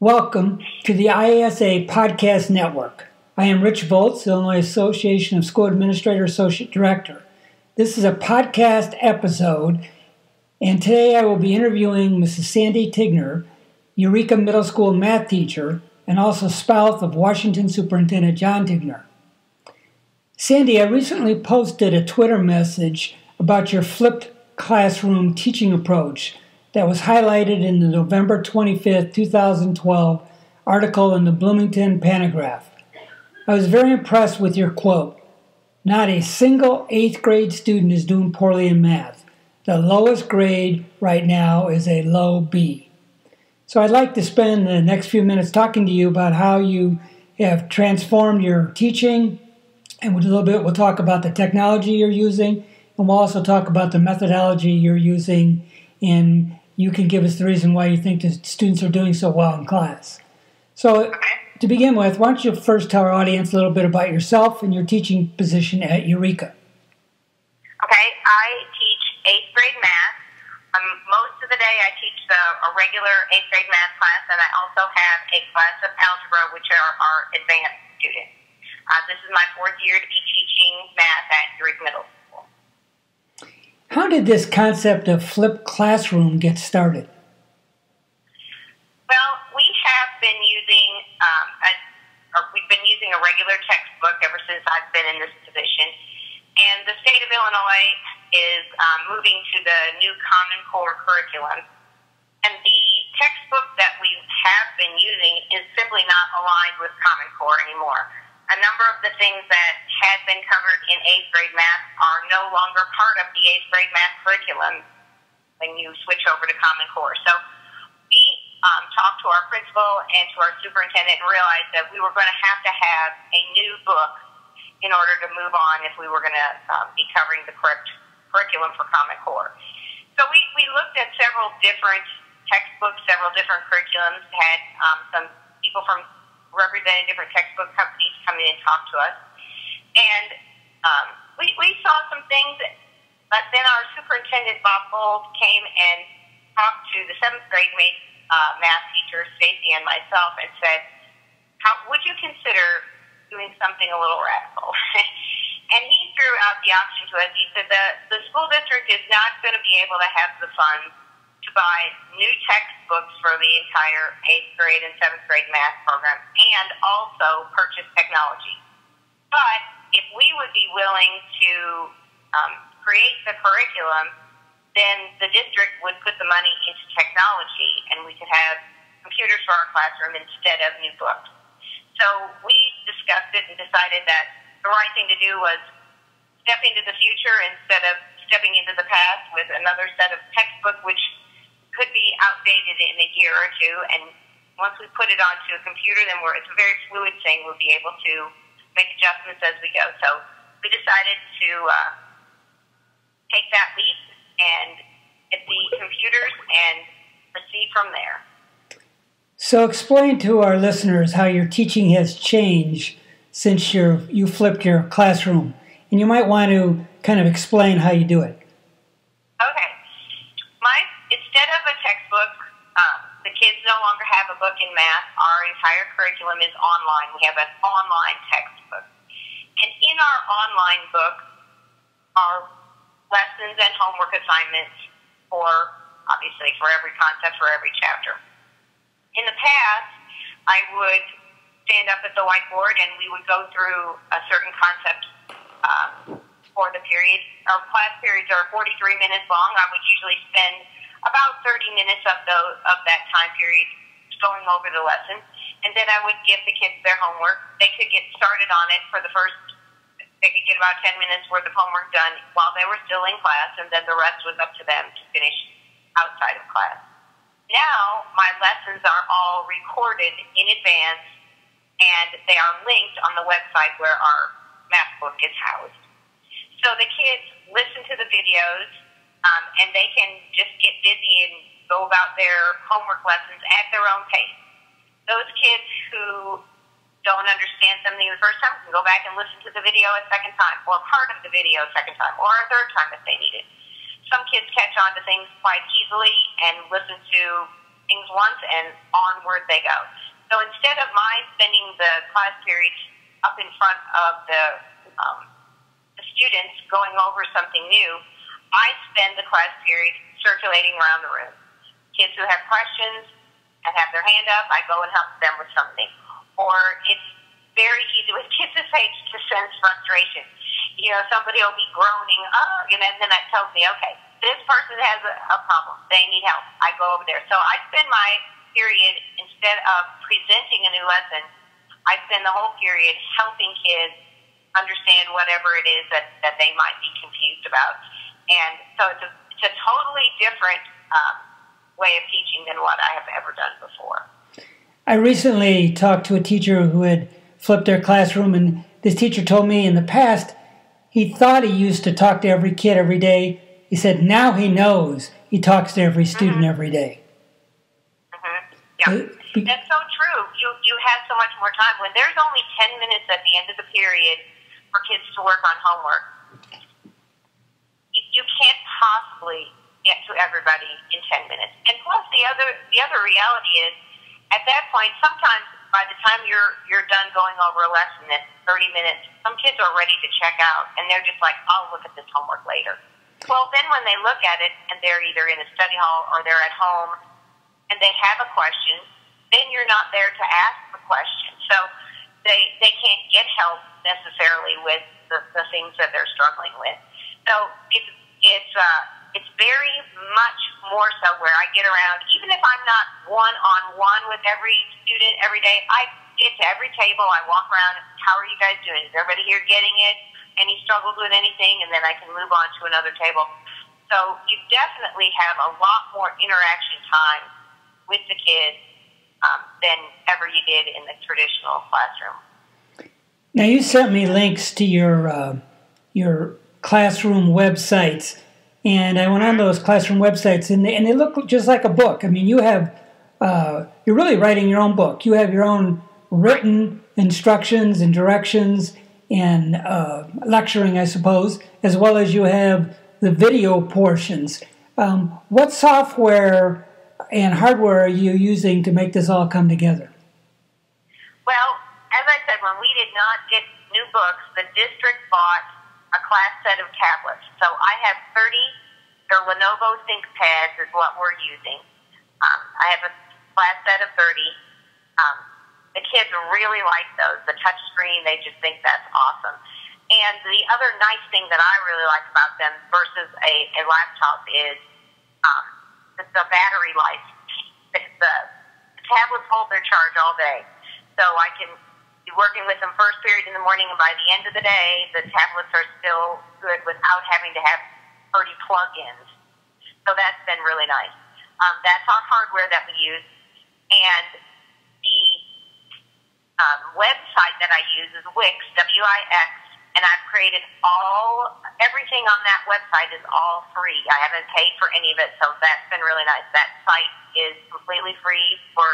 Welcome to the IASA Podcast Network. I am Rich Volz, Illinois Association of School Administrator Associate Director. This is a podcast episode, and today I will be interviewing Mrs. Sandy Tignor, Eureka Middle School math teacher, and also spouse of Washington Superintendent John Tignor. Sandy, I recently posted a Twitter message about your flipped classroom teaching approach that was highlighted in the November 25th, 2012 article in the Bloomington Panagraph. I was very impressed with your quote, "Not a single 8th grade student is doing poorly in math. The lowest grade right now is a low B." So I'd like to spend the next few minutes talking to you about how you have transformed your teaching, and a little bit we'll talk about the technology you're using, and we'll also talk about the methodology you're using, and you can give us the reason why you think the students are doing so well in class. So to begin with, why don't you first tell our audience a little bit about yourself and your teaching position at Eureka? Okay, I teach 8th grade math. Most of the day I teach a regular 8th grade math class, and I also have a class of algebra, which are our advanced students. This is my 4th year to be teaching math at Eureka Middle School. How did this concept of flipped classroom get started? Well, we have been using we've been using a regular textbook ever since I've been in this position, and the state of Illinois is moving to the new Common Core curriculum, and the textbook that we have been using is simply not aligned with Common Core anymore. A number of the things that had been covered in 8th grade math are no longer part of the 8th grade math curriculum when you switch over to Common Core. So we talked to our principal and to our superintendent and realized that we were going to have a new book in order to move on if we were going to be covering the correct curriculum for Common Core. So we looked at several different textbooks, several different curriculums, had some people from representing different textbook companies come in and talk to us. And we saw some things, but then our superintendent, Bob Bold, came and talked to the 7th grade math teacher, Stacy, and myself, and said, would you consider doing something a little radical? And he threw out the option to us. He said the school district is not going to be able to have the funds to buy new textbooks for the entire 8th grade and 7th grade math program and also purchase technology. But if we would be willing to create the curriculum, then the district would put the money into technology and we could have computers for our classroom instead of new books. So we discussed it and decided that the right thing to do was step into the future instead of stepping into the past with another set of textbook, which could be outdated in a year or two, and once we put it onto a computer, then it's a very fluid thing. We'll be able to make adjustments as we go. So we decided to take that leap and get the computers and proceed from there. So explain to our listeners how your teaching has changed since you flipped your classroom, and you might want to kind of explain how you do it. Okay. Instead of a textbook, the kids no longer have a book in math. Our entire curriculum is online. We have an online textbook. And in our online book are lessons and homework assignments obviously for every concept, for every chapter. In the past, I would stand up at the whiteboard and we would go through a certain concept for the period. Our class periods are 43 minutes long. I would usually spend about 30 minutes of that time period going over the lesson. And then I would give the kids their homework. They could get started on it they could get about 10 minutes worth of homework done while they were still in class, and then the rest was up to them to finish outside of class. Now, my lessons are all recorded in advance, and they are linked on the website where our math book is housed. So the kids listen to the videos, and they can just get busy and go about their homework lessons at their own pace. Those kids who don't understand something the first time can go back and listen to the video a second time, or part of the video a second time, or a third time if they need it. Some kids catch on to things quite easily and listen to things once and onward they go. So instead of my spending the class periods up in front of the students going over something new, I spend the class period circulating around the room. Kids who have questions and have their hand up, I go and help them with something. Or it's very easy with kids this age to sense frustration. You know, somebody will be groaning, and then that tells me, okay, this person has a problem. They need help. I go over there. So I spend my period, instead of presenting a new lesson, I spend the whole period helping kids understand whatever it is that they might be confused about. And so it's a totally different way of teaching than what I have ever done before. I recently talked to a teacher who had flipped their classroom, and this teacher told me in the past he thought he used to talk to every kid every day. He said now he knows he talks to every student every day. Yeah, that's so true. You have so much more time. When there's only 10 minutes at the end of the period for kids to work on homework, you can't possibly get to everybody in 10 minutes. And plus, the other reality is, at that point, sometimes by the time you're done going over a lesson at 30 minutes, some kids are ready to check out, and they're just like, I'll look at this homework later. Well, then when they look at it, and they're either in a study hall or they're at home, and they have a question, then you're not there to ask the question. So they can't get help necessarily with the things that they're struggling with. So it's very much more so where I get around, even if I'm not one-on-one with every student every day, I get to every table, I walk around, how are you guys doing? Is everybody here getting it? Any struggles with anything? And then I can move on to another table. So you definitely have a lot more interaction time with the kids than ever you did in the traditional classroom. Now you sent me links to your classroom websites, and I went on those classroom websites, and they look just like a book. I mean, you have you're really writing your own book. You have your own written instructions and directions and lecturing, I suppose, as well as you have the video portions. What software and hardware are you using to make this all come together? Well, as I said, when we did not get new books, the district bought a class set of tablets. So I have 30, they're Lenovo ThinkPads is what we're using. I have a class set of 30. The kids really like those. The touch screen, they just think that's awesome. And the other nice thing that I really like about them versus a laptop is the battery life. The tablets hold their charge all day. So I can be working with them first period in the morning, and by the end of the day, the tablets are still good without having to have 30 plug-ins. So that's been really nice. That's our hardware that we use. And the website that I use is Wix, W-I-X, and I've created everything on that website is all free. I haven't paid for any of it, so that's been really nice. That site is completely free for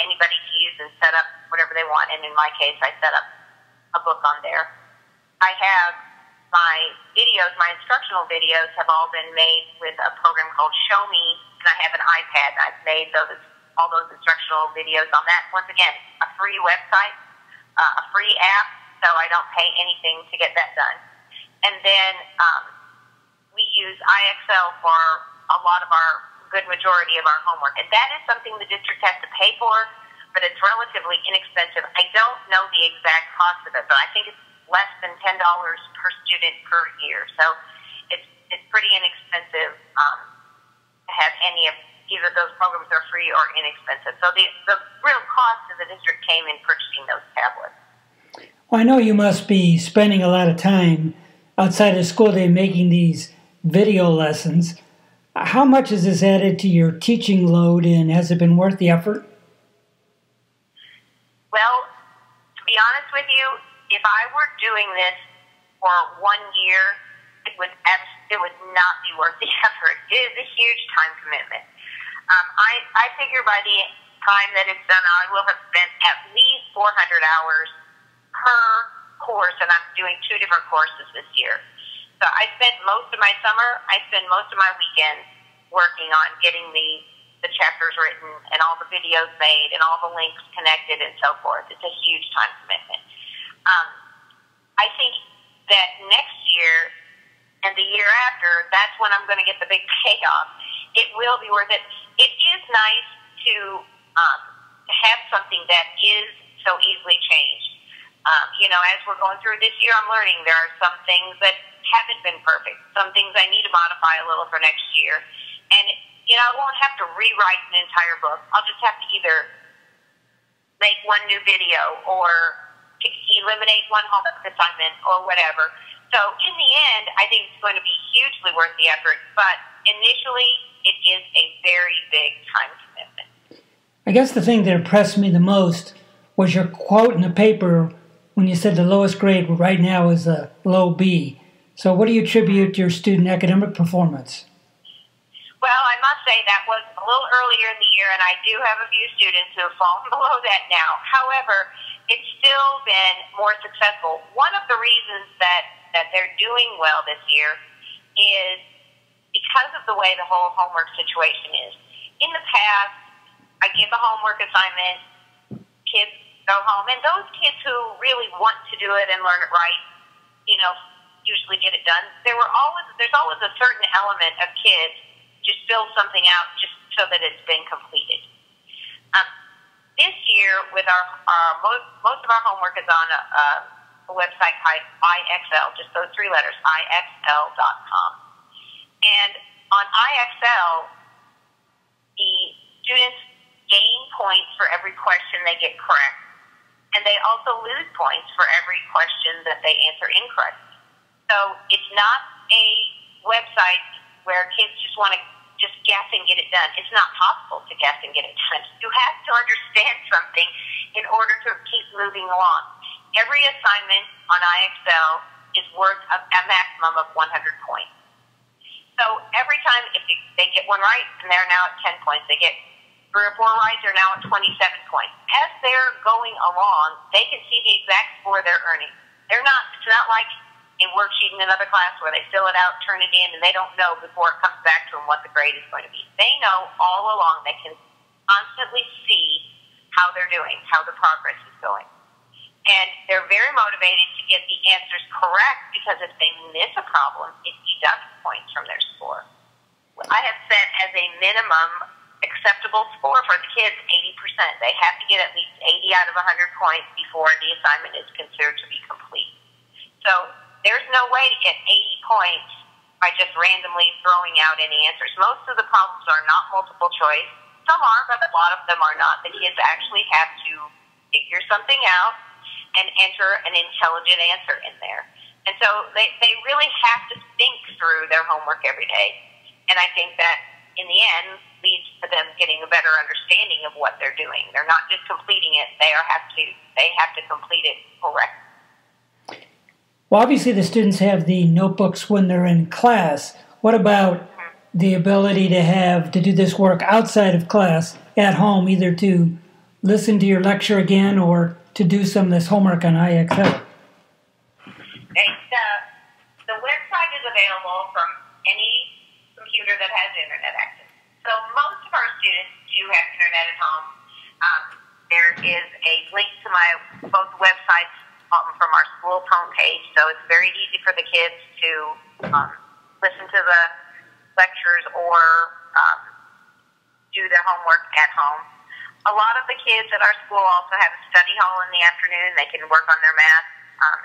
anybody to use and set up whatever they want, and in my case, I set up a book on there. I have my videos, my instructional videos have all been made with a program called Show Me, and I have an iPad, and I've made all those instructional videos on that. Once again, a free website, a free app, so I don't pay anything to get that done. And then we use IXL for a lot of good majority of our homework. And that is something the district has to pay for, but it's relatively inexpensive. I don't know the exact cost of it, but I think it's less than $10 per student per year. So it's pretty inexpensive to have any of either those programs are free or inexpensive. So the real cost to the district came in purchasing those tablets. Well, I know you must be spending a lot of time outside of school day making these video lessons. How much has this added to your teaching load, and has it been worth the effort? Well, to be honest with you, if I were doing this for 1 year, it would not be worth the effort. It is a huge time commitment. I figure by the time that it's done, I will have spent at least 400 hours per course, and I'm doing 2 different courses this year. So I spent most of my summer, I spend most of my weekends working on getting the the chapters written and all the videos made and all the links connected and so forth. It's a huge time commitment. I think that next year and the year after, that's when I'm going to get the big payoff. It will be worth it. It is nice to have something that is so easily changed. As we're going through this year, I'm learning there are some things that haven't been perfect. Some things I need to modify a little for next year. And, I won't have to rewrite an entire book. I'll just have to either make one new video or eliminate one homework assignment or whatever. So in the end, I think it's going to be hugely worth the effort. But initially, it is a very big time commitment. I guess the thing that impressed me the most was your quote in the paper when you said the lowest grade right now is a low B. So what do you attribute to your student academic performance? Well, I must say that was a little earlier in the year, and I do have a few students who have fallen below that now. However, it's still been more successful. One of the reasons that they're doing well this year is because of the way the whole homework situation is. In the past, I give a homework assignment, kids go home, and those kids who really want to do it and learn it right, usually get it done. There's always a certain element of kids just fill something out just so that it's been completed. This year, with our most of our homework is on a website called IXL, just those three letters, IXL.com. And on IXL, the students gain points for every question they get correct, and they also lose points for every question that they answer incorrectly. So it's not a website where kids just want to just guess and get it done. It's not possible to guess and get it done. You have to understand something in order to keep moving along. Every assignment on IXL is worth a maximum of 100 points. So every time, if they get one right, and they're now at 10 points. They get 3 or 4 right, they're now at 27 points. As they're going along, they can see the exact score they're earning. It's not like a worksheet in another class where they fill it out, turn it in, and they don't know before it comes back to them what the grade is going to be. They know all along. They can constantly see how they're doing, how the progress is going. And they're very motivated to get the answers correct because if they miss a problem, it deducts points from their score. I have set as a minimum acceptable score for the kids 80%. They have to get at least 80 out of 100 points before the assignment is considered to be complete. So there's no way to get 80 points by just randomly throwing out any answers. Most of the problems are not multiple choice. Some are, but a lot of them are not. The kids actually have to figure something out and enter an intelligent answer in there. And so they really have to think through their homework every day. And I think that, in the end, leads to them getting a better understanding of what they're doing. They're not just completing it. They have to complete it correctly. Well, obviously the students have the notebooks when they're in class. What about the ability to do this work outside of class at home, either to listen to your lecture again or to do some of this homework on IXL? The website is available from any computer that has internet access. So most of our students do have internet at home. There is a link to both websites from our school's homepage, so it's very easy for the kids to listen to the lectures or do their homework at home. A lot of the kids at our school also have a study hall in the afternoon. They can work on their math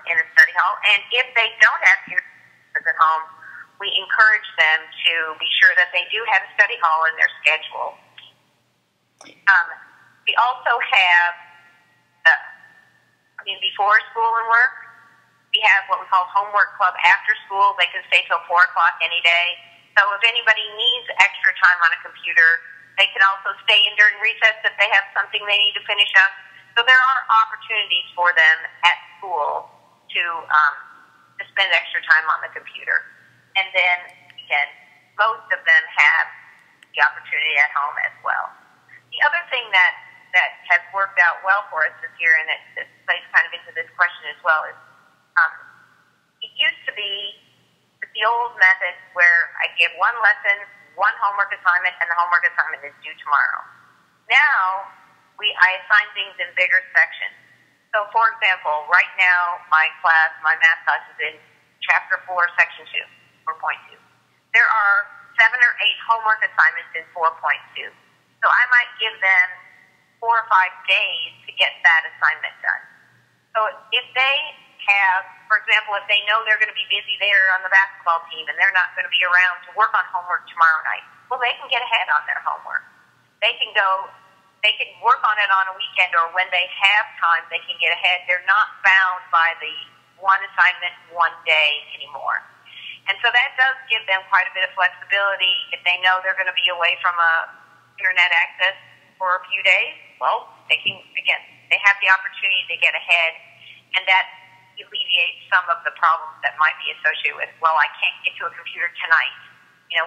in a study hall. And if they don't have internet at home, we encourage them to be sure that they do have a study hall in their schedule. We also have, before school and work, we have what we call homework club after school. They can stay till 4 o'clock any day. So if anybody needs extra time on a computer, they can also stay in during recess if they have something they need to finish up. So there are opportunities for them at school to spend extra time on the computer. And then, again, most of them have the opportunity at home as well. The other thing that has worked out well for us this year, and it plays kind of into this question as well, is it used to be the old method where I give one lesson, one homework assignment, and the homework assignment is due tomorrow. Now, I assign things in bigger sections. So, for example, right now, my math class is in Chapter 4, Section 2, 4.2. There are 7 or 8 homework assignments in 4.2. So I might give them 4 or 5 days to get that assignment done. So if they have, for example, if they know they're going to be busy there on the basketball team and they're not going to be around to work on homework tomorrow night, well, they can get ahead on their homework. They can work on it on a weekend, or when they have time, they can get ahead. They're not bound by the one assignment one day anymore. And so that does give them quite a bit of flexibility. If they know they're going to be away from internet access for a few days, well, they have the opportunity to get ahead, and that alleviates some of the problems that might be associated with, well, I can't get to a computer tonight.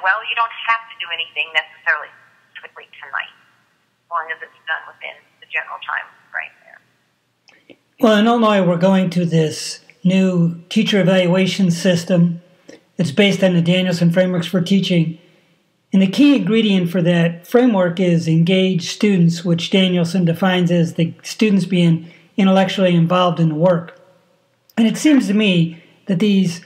Well, you don't have to do anything necessarily specifically tonight, as long as it's done within the general time frame there. Well, in Illinois, we're going to this new teacher evaluation system. It's based on the Danielson Frameworks for Teaching. And the key ingredient for that framework is engaged students, which Danielson defines as the students being intellectually involved in the work. And it seems to me that these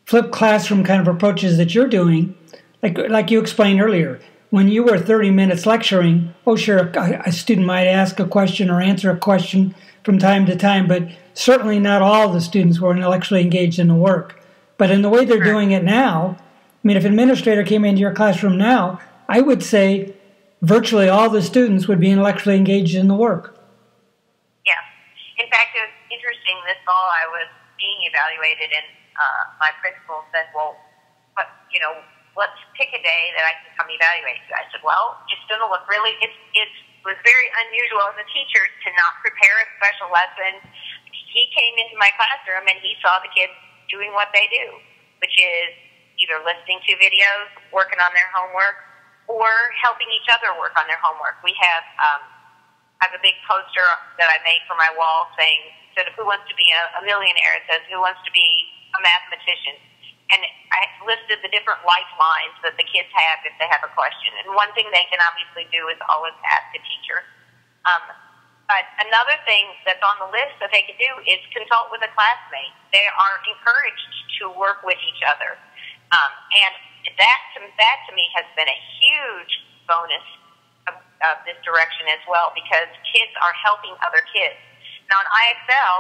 flipped classroom kind of approaches that you're doing, like you explained earlier, when you were 30 minutes lecturing, oh, sure, a student might ask a question or answer a question from time to time, but certainly not all the students were intellectually engaged in the work. But in the way they're doing it now, I mean, if an administrator came into your classroom now, I would say virtually all the students would be intellectually engaged in the work. Yeah. In fact, it was interesting. This fall I was being evaluated, and my principal said, well, let's pick a day that I can come evaluate you. I said, well, it's going to look really, it was very unusual as a teacher to not prepare a special lesson. He came into my classroom and he saw the kids doing what they do, which is either listening to videos, working on their homework, or helping each other work on their homework. We have I have a big poster that I made for my wall saying, instead of who wants to be a millionaire, it says who wants to be a mathematician. And I listed the different lifelines that the kids have if they have a question. And one thing they can obviously do is always ask a teacher. But another thing that's on the list that they can do is consult with a classmate. They are encouraged to work with each other. And that to me has been a huge bonus of this direction as well, because kids are helping other kids. Now in IXL,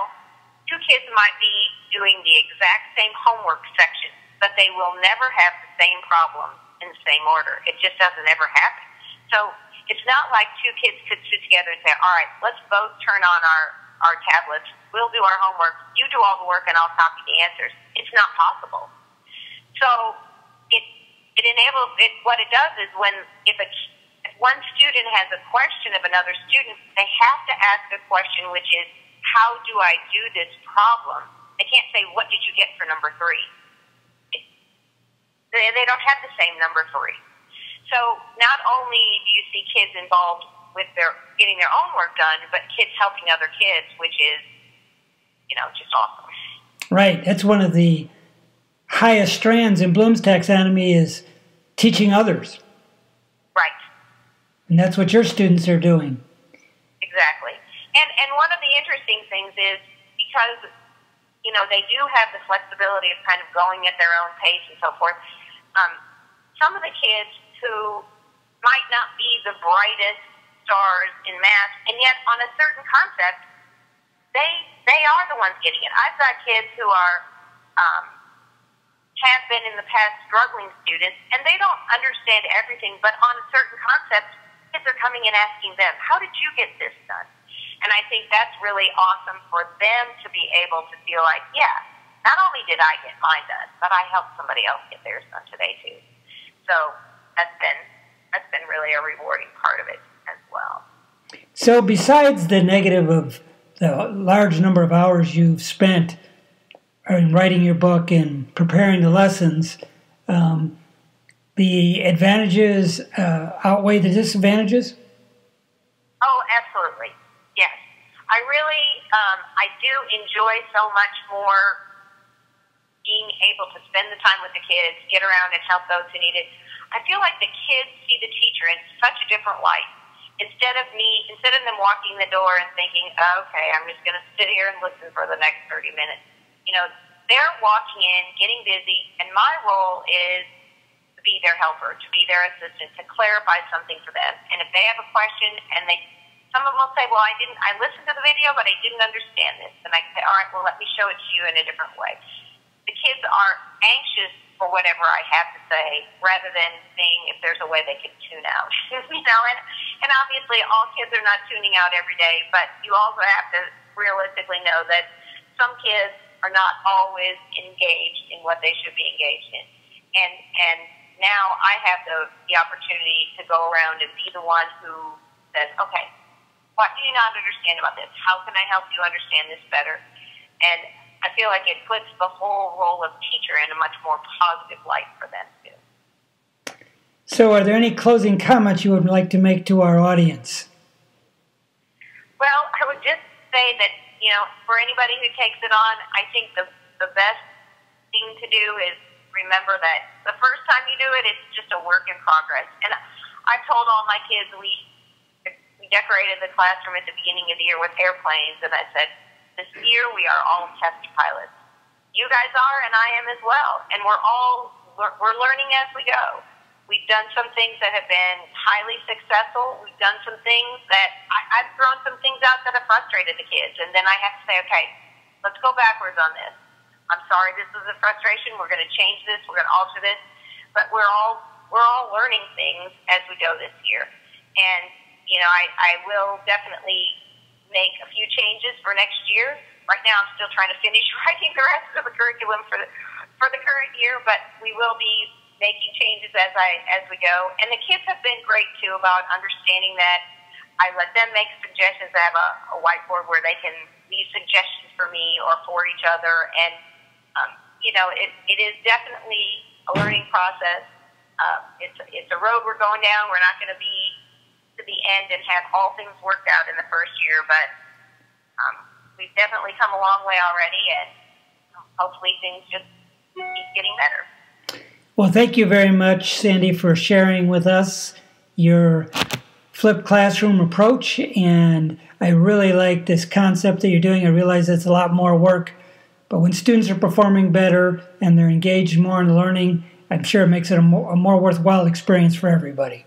2 kids might be doing the exact same homework section, but they will never have the same problem in the same order. It just doesn't ever happen. So it's not like 2 kids could sit together and say, all right, let's both turn on our tablets. We'll do our homework. You do all the work, and I'll copy the answers. It's not possible. So it enables it. What it does is if one student has a question of another student, they have to ask a question, which is, how do I do this problem? They can't say, what did you get for number 3? They don't have the same number 3. So not only do you see kids involved with getting their own work done, but kids helping other kids, which is, just awesome. Right. That's one of the highest strands in Bloom's taxonomy, is teaching others. Right. And that's what your students are doing. Exactly. And one of the interesting things is, because, they do have the flexibility of kind of going at their own pace and so forth, some of the kids who might not be the brightest stars in math, and yet on a certain concept, they are the ones getting it. I've got kids who are have been in the past struggling students, and they don't understand everything, but on a certain concept, kids are coming and asking them, how did you get this done? And I think that's really awesome for them to be able to feel like, yeah, not only did I get mine done, but I helped somebody else get theirs done today too. So that's been really a rewarding part of it as well. So besides the negative of the large number of hours you've spent in writing your book and preparing the lessons, the advantages outweigh the disadvantages? Oh, absolutely. Yes. I really, I do enjoy so much more being able to spend the time with the kids, get around and help those who need it. I feel like the kids see the teacher in such a different light. Instead of them walking the door and thinking, oh, okay, I'm just going to sit here and listen for the next 30 minutes. They're walking in, getting busy, and my role is to be their helper, to be their assistant, to clarify something for them. And if they have a question, and some of them will say, well, I listened to the video, but I didn't understand this. And I say, all right, well, let me show it to you in a different way. The kids are anxious for whatever I have to say, rather than seeing if there's a way they can tune out. And obviously all kids are not tuning out every day, but you also have to realistically know that some kids are not always engaged in what they should be engaged in. And now I have the opportunity to go around and be the one who says, okay, what do you not understand about this? How can I help you understand this better? And I feel like it puts the whole role of teacher in a much more positive light for them, too. So are there any closing comments you would like to make to our audience? Well, I would just say that, for anybody who takes it on, I think the best thing to do is remember that the first time you do it, it's just a work in progress. And I've told all my kids, we decorated the classroom at the beginning of the year with airplanes, and I said, this year we are all test pilots. You guys are, and I am as well. And we're learning as we go. We've done some things that have been highly successful. We've done some things that I've thrown some things out that have frustrated the kids. And then I have to say, okay, let's go backwards on this. I'm sorry this is a frustration. We're going to change this. We're going to alter this. But we're all learning things as we go this year. And, I will definitely make a few changes for next year. Right now I'm still trying to finish writing the rest of the curriculum for the current year, but we will be making changes as we go. And the kids have been great too about understanding that. I let them make suggestions. I have a whiteboard where they can leave suggestions for me or for each other. And it is definitely a learning process. It's a road we're going down. We're not going to be to the end and have all things worked out in the first year, but we've definitely come a long way already, and hopefully things just keep getting better. Well, thank you very much, Sandy, for sharing with us your flipped classroom approach, and I really like this concept that you're doing. I realize it's a lot more work, but when students are performing better and they're engaged more in learning, I'm sure it makes it a more worthwhile experience for everybody.